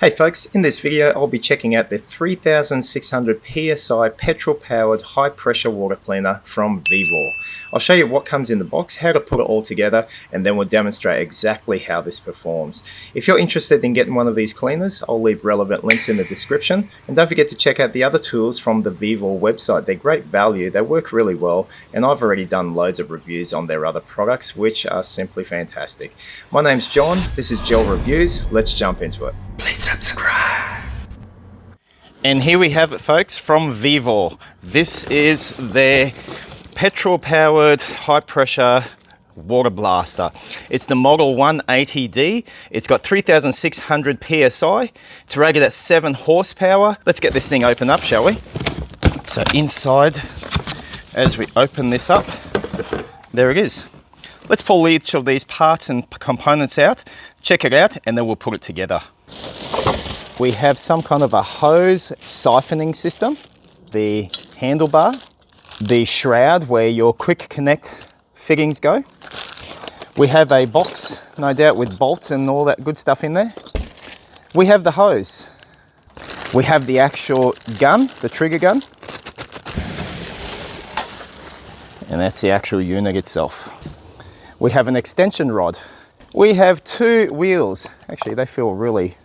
Hey folks, in this video I'll be checking out the 3600 PSI petrol powered high pressure water cleaner from VEVOR. I'll show you what comes in the box, how to put it all together, and then we'll demonstrate exactly how this performs. If you're interested in getting one of these cleaners, I'll leave relevant links in the description, and don't forget to check out the other tools from the VEVOR website. They're great value, they work really well, and I've already done loads of reviews on their other products which are simply fantastic. My name's John, this is Gel Reviews, let's jump into it. Please subscribe. And here we have it, folks, from VEVOR. This is their petrol powered high pressure water blaster. It's the model 180D. It's got 3600 PSI. It's rated at 7 horsepower. Let's get this thing open up, shall we? So inside, as we open this up, there it is. Let's pull each of these parts and components out, check it out, and then we'll put it together. We have some kind of a hose siphoning system, the handlebar, the shroud where your quick connect fittings go. We have a box, no doubt, with bolts and all that good stuff in there. We have the hose. We have the actual gun, the trigger gun. And that's the actual unit itself. We have an extension rod. We have 2 wheels. Actually, they feel really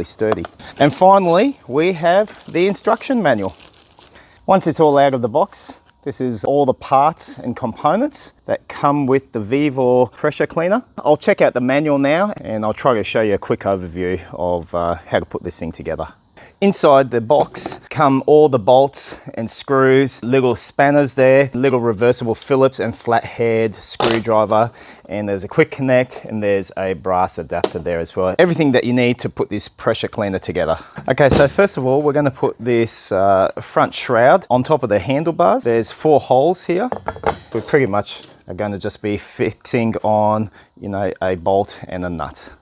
sturdy. And finally, we have the instruction manual. Once it's all out of the box, this is all the parts and components that come with the VEVOR pressure cleaner. I'll check out the manual now and I'll try to show you a quick overview of how to put this thing together. Inside the box come all the bolts and screws, little spanners there, little reversible Phillips and flat-head screwdriver, and there's a quick connect and there's a brass adapter there as well. Everything that you need to put this pressure cleaner together. Okay, so first of all, we're going to put this front shroud on top of the handlebars. There's 4 holes here. We pretty much are going to just be fixing on, a bolt and a nut.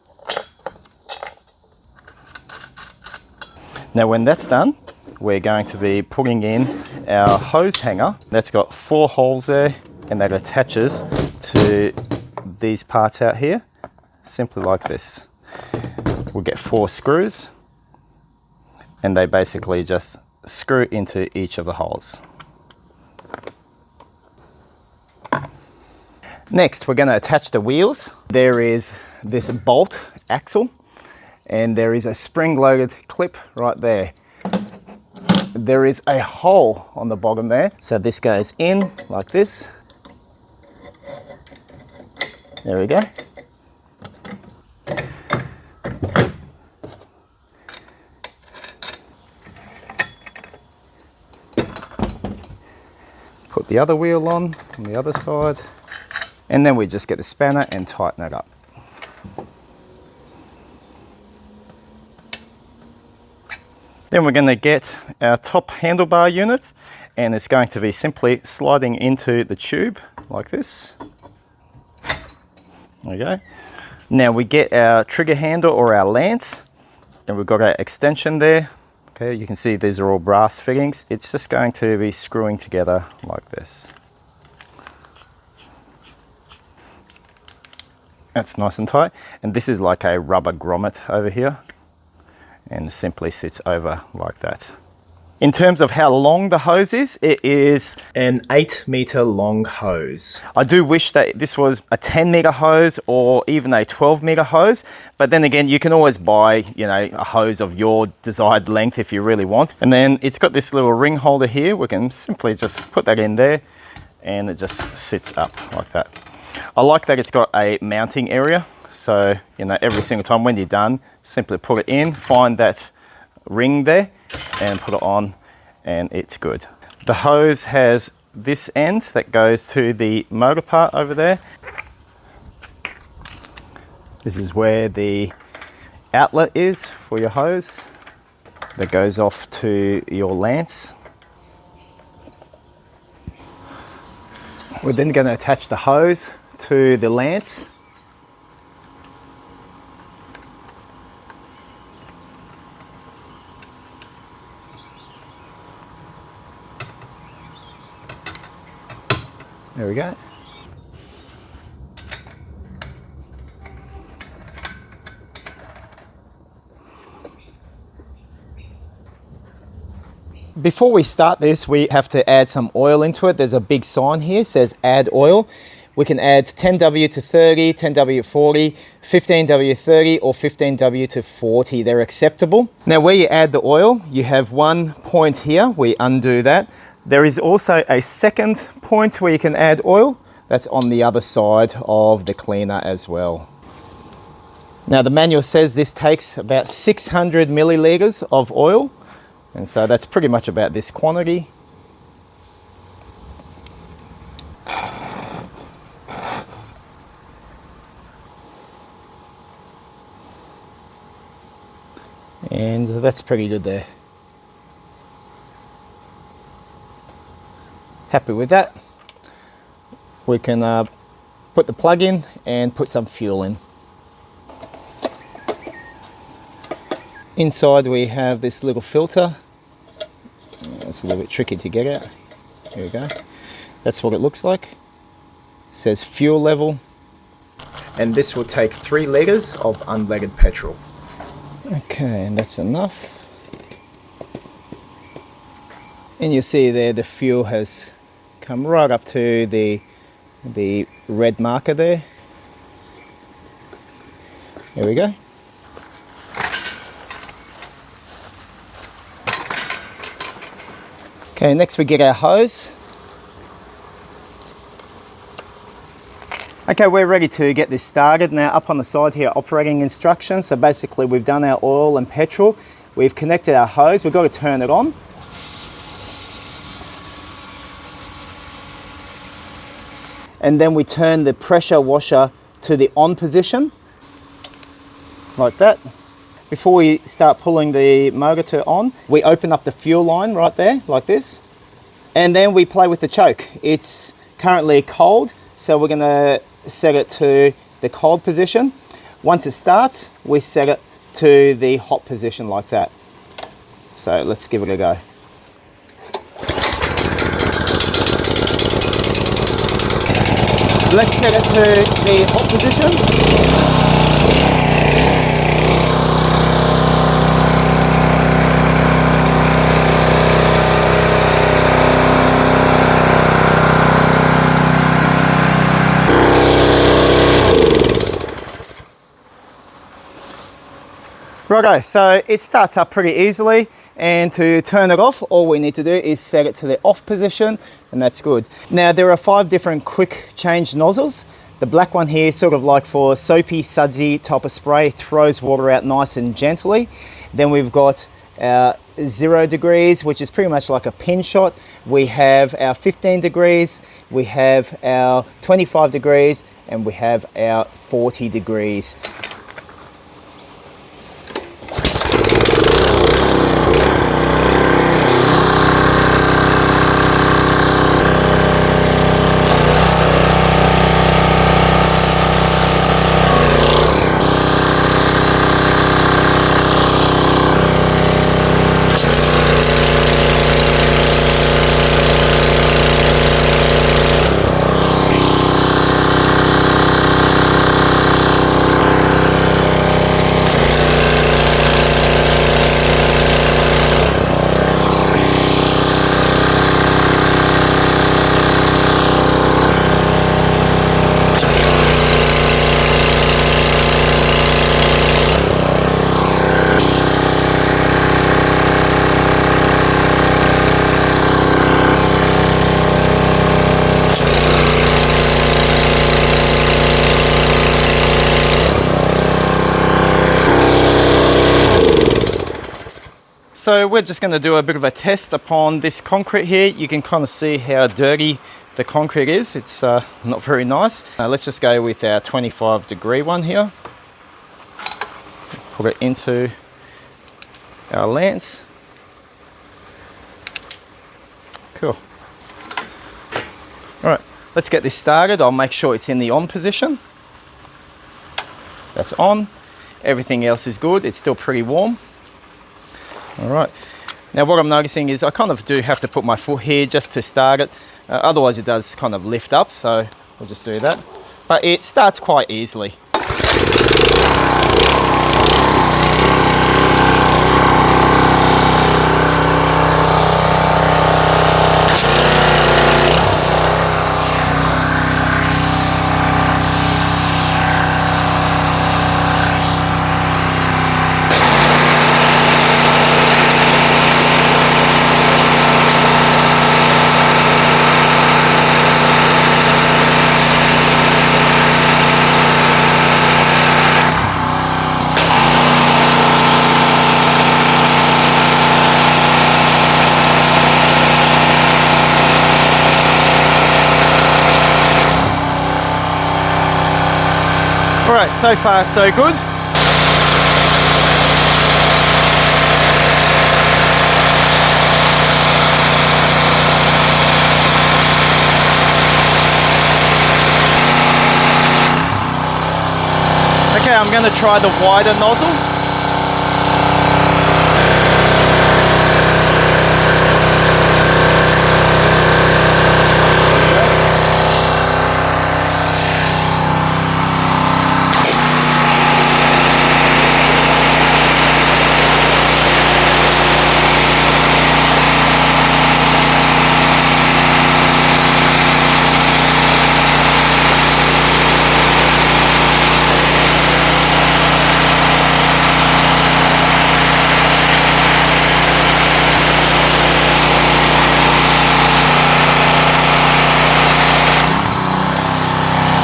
Now when that's done, we're going to be putting in our hose hanger. That's got 4 holes there and that attaches to these parts out here, simply like this. We'll get 4 screws and they basically just screw into each of the holes. Next, we're going to attach the wheels. There is this bolt axle and there is a spring-loaded clip right there. There is a hole on the bottom there, so this goes in like this. There we go. Put the other wheel on the other side, and then we just get the spanner and tighten it up. Then we're going to get our top handlebar unit, and it's going to be simply sliding into the tube like this. There we go. Now we get our trigger handle or our lance, and we've got our extension there. Okay, you can see these are all brass fittings. It's just going to be screwing together like this. That's nice and tight. And this is like a rubber grommet over here, and simply sits over like that. In terms of how long the hose is, it is an 8-meter long hose. I do wish that this was a 10-meter hose or even a 12-meter hose, but then again, you can always buy, a hose of your desired length if you really want. And then it's got this little ring holder here. We can simply just put that in there and it just sits up like that. I like that it's got a mounting area. So, every single time when you're done, simply put it in, find that ring there and put it on, and it's good. The hose has this end that goes to the motor part over there. This is where the outlet is for your hose that goes off to your lance. We're then going to attach the hose to the lance. There we go. Before we start this, we have to add some oil into it. There's a big sign here, says add oil. We can add 10W to 30, 10W to 40, 15W to 30, or 15W to 40. They're acceptable. Now, where you add the oil, you have one point here. We undo that. There is also a second point where you can add oil. That's on the other side of the cleaner as well. Now, the manual says this takes about 600 milliliters of oil. And so that's pretty much about this quantity. And that's pretty good there. Happy with that. We can put the plug in and put some fuel in. Inside we have this little filter. It's a little bit tricky to get out. Here we go. That's what it looks like. It says fuel level. And this will take 3 litres of unleaded petrol. Okay, and that's enough. And you'll see there the fuel has come right up to the red marker there. There we go. Okay, next we get our hose. Okay, we're ready to get this started. Now up on the side here, operating instructions. So basically we've done our oil and petrol. We've connected our hose. We've got to turn it on. And then we turn the pressure washer to the on position, like that. Before we start pulling the motor to on, we open up the fuel line right there, like this. And then we play with the choke. It's currently cold, so we're gonna set it to the cold position. Once it starts, we set it to the hot position like that. So let's give it a go. Let's set it to the hot position. Righto, so it starts up pretty easily, and to turn it off, all we need to do is set it to the off position, and that's good. Now, there are 5 different quick change nozzles. The black one here, sort of like for soapy, sudsy type of spray, throws water out nice and gently. Then we've got our 0 degrees, which is pretty much like a pin shot. We have our 15 degrees, we have our 25 degrees, and we have our 40 degrees. So we're just going to do a bit of a test upon this concrete here. You can kind of see how dirty the concrete is. It's not very nice. Let's just go with our 25 degree one here. Put it into our lance. Cool. All right, let's get this started. I'll make sure it's in the on position. That's on. Everything else is good. It's still pretty warm. All right, now what I'm noticing is I kind of do have to put my foot here just to start it. Otherwise it does kind of lift up, so we'll just do that. But it starts quite easily. Alright, so far so good. Okay, I'm going to try the wider nozzle.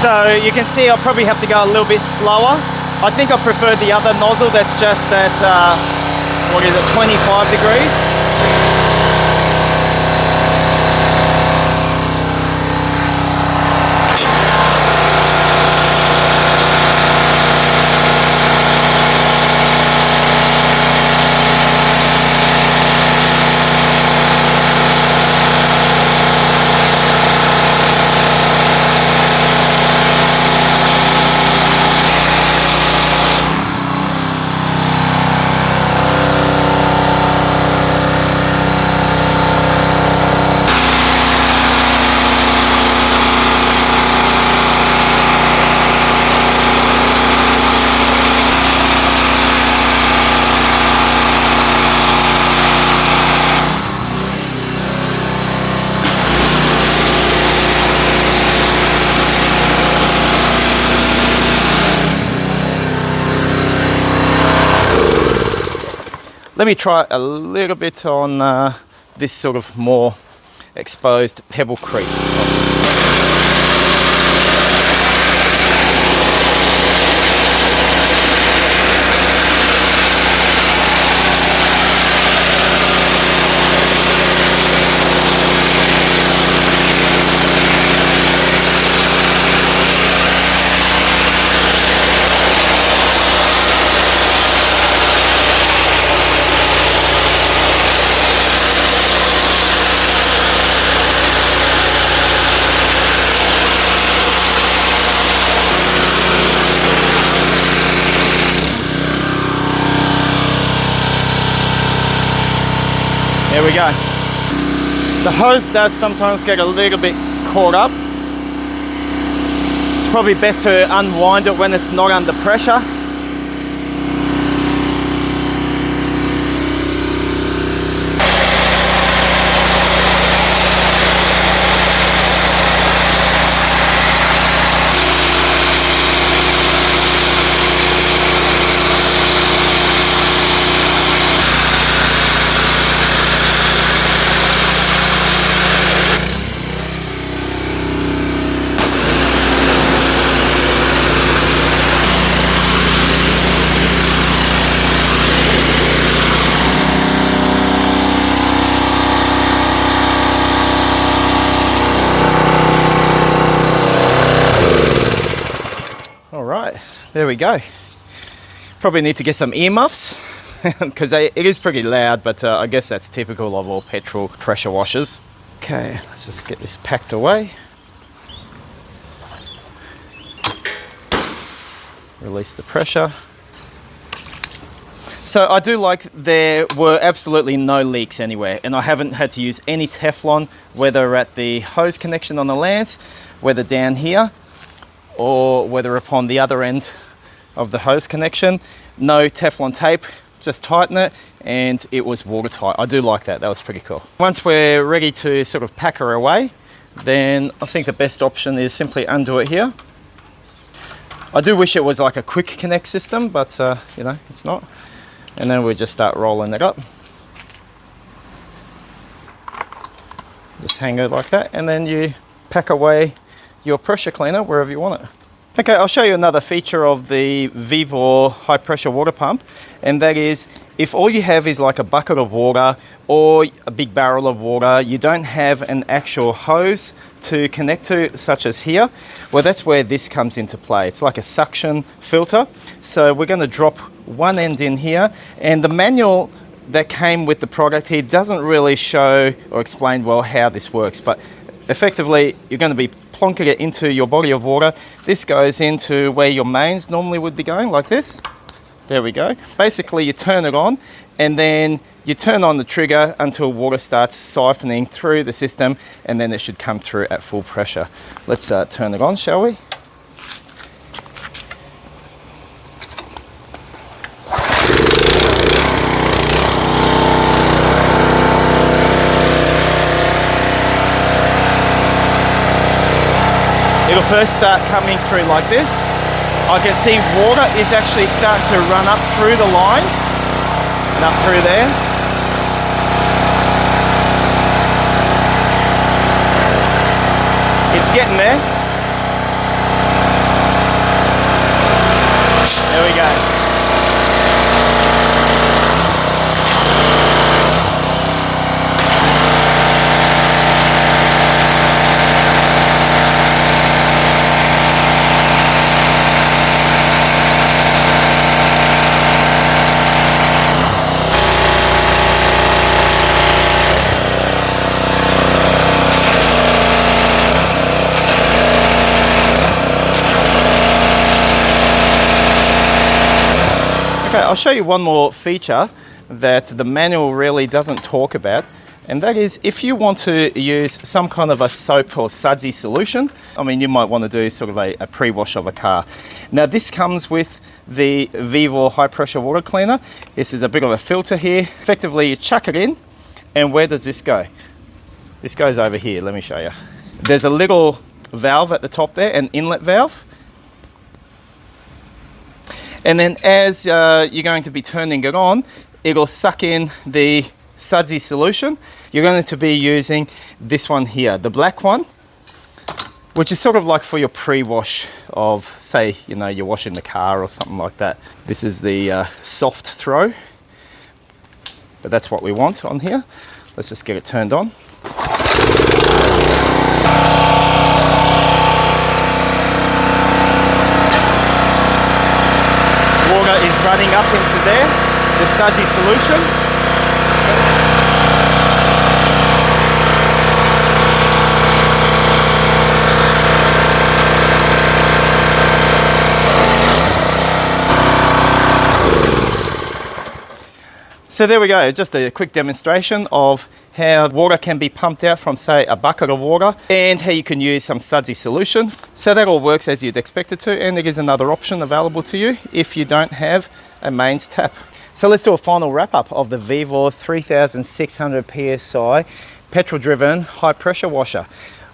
So you can see I'll probably have to go a little bit slower. I think I prefer the other nozzle that's just at, what is it, 25 degrees. Let me try a little bit on this sort of more exposed Pebblecrete. There we go. The hose does sometimes get a little bit caught up. It's probably best to unwind it when it's not under pressure. There we go. Probably need to get some earmuffs because it is pretty loud, but I guess that's typical of all petrol pressure washers. Okay, let's just get this packed away. Release the pressure. So I do like there were absolutely no leaks anywhere, and I haven't had to use any Teflon, whether at the hose connection on the lance, whether down here, or whether upon the other end of the hose connection. No Teflon tape, just tighten it, and it was watertight. I do like that. That was pretty cool. Once we're ready to sort of pack her away, then I think the best option is simply undo it here. I do wish it was like a quick connect system, but you know, it's not. And then we just start rolling it up. Just hang it like that, and then you pack away your pressure cleaner wherever you want it. Okay, I'll show you another feature of the VEVOR high pressure water pump, and that is if all you have is like a bucket of water or a big barrel of water, you don't have an actual hose to connect to, such as here, well, that's where this comes into play. It's like a suction filter. So we're going to drop one end in here, and the manual that came with the product here doesn't really show or explain well how this works, but effectively you're going to be plonking it into your body of water. This goes into where your mains normally would be going, like this. There we go. Basically you turn it on, and then you turn on the trigger until water starts siphoning through the system, and then it should come through at full pressure. Let's turn it on, shall we? It'll first start coming through like this. I can see water is actually starting to run up through the line and up through there. It's getting there. There we go. Okay, I'll show you one more feature that the manual really doesn't talk about, and that is if you want to use some kind of a soap or sudsy solution. I mean, you might want to do sort of a pre-wash of a car. Now this comes with the VEVOR high pressure water cleaner. This is a bit of a filter here. Effectively you chuck it in, and where does this go? This goes over here. Let me show you. There's a little valve at the top there, an inlet valve. And then as you're going to be turning it on, it'll suck in the sudsy solution. You're going to be using this one here, the black one, which is sort of like for your pre-wash of, say, you know, you're washing the car or something like that. This is the soft throw, but that's what we want on here. Let's just get it turned on. Water is running up into there, the sudsy solution. So there we go, just a quick demonstration of how water can be pumped out from, say, a bucket of water, and how you can use some sudsy solution. So that all works as you'd expect it to, and it is another option available to you if you don't have a mains tap. So let's do a final wrap up of the VEVOR 3600 PSI petrol driven high pressure washer.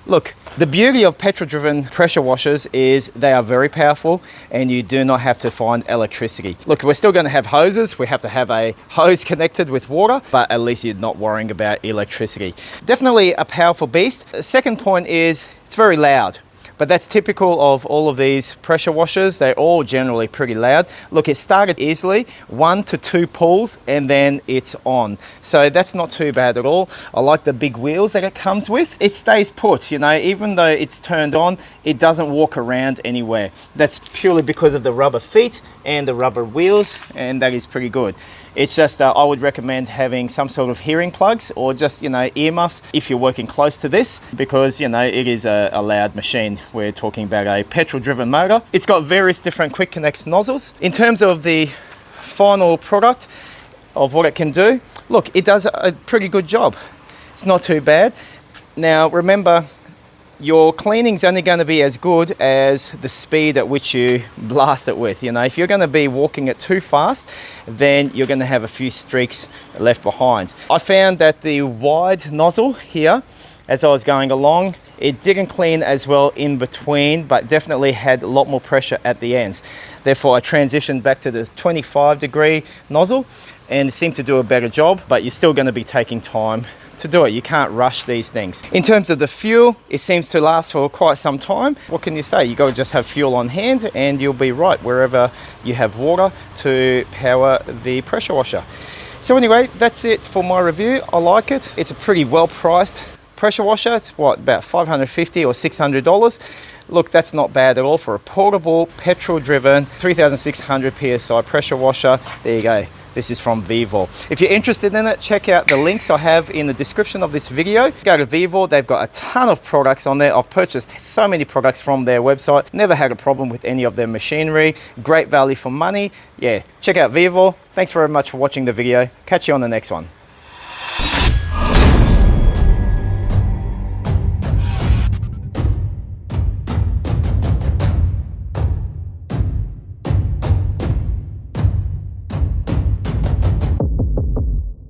Look, the beauty of petrol driven pressure washers is they are very powerful and you do not have to find electricity. Look, we're still going to have hoses. We have to have a hose connected with water, but at least you're not worrying about electricity. Definitely a powerful beast. The second point is it's very loud. But that's typical of all of these pressure washers. They're all generally pretty loud. Look, it started easily, 1 to 2 pulls, and then it's on. So that's not too bad at all. I like the big wheels that it comes with. It stays put, you know, even though it's turned on, it doesn't walk around anywhere. That's purely because of the rubber feet and the rubber wheels, and that is pretty good. It's just I would recommend having some sort of hearing plugs or just, you know, earmuffs if you're working close to this, because, you know, it is a loud machine. We're talking about a petrol driven motor. It's got various different quick connect nozzles. In terms of the final product of what it can do, look, it does a pretty good job. It's not too bad. Now remember, your cleaning's only going to be as good as the speed at which you blast it with. You know, if you're going to be walking it too fast, then you're going to have a few streaks left behind. I found that the wide nozzle here, as I was going along, it didn't clean as well in between, but definitely had a lot more pressure at the ends. Therefore, I transitioned back to the 25-degree nozzle, and it seemed to do a better job, but you're still going to be taking time to do it. You can't rush these things. In terms of the fuel, it seems to last for quite some time. What can you say? You got to just have fuel on hand and you'll be right wherever you have water to power the pressure washer. So anyway, that's it for my review. I like it. It's a pretty well priced pressure washer. It's what, about $550 or $600. Look, that's not bad at all for a portable, petrol driven 3600 PSI pressure washer. There you go. This is from VEVOR. If you're interested in it, check out the links I have in the description of this video. Go to VEVOR. They've got a ton of products on there. I've purchased so many products from their website. Never had a problem with any of their machinery. Great value for money. Yeah, check out VEVOR. Thanks very much for watching the video. Catch you on the next one.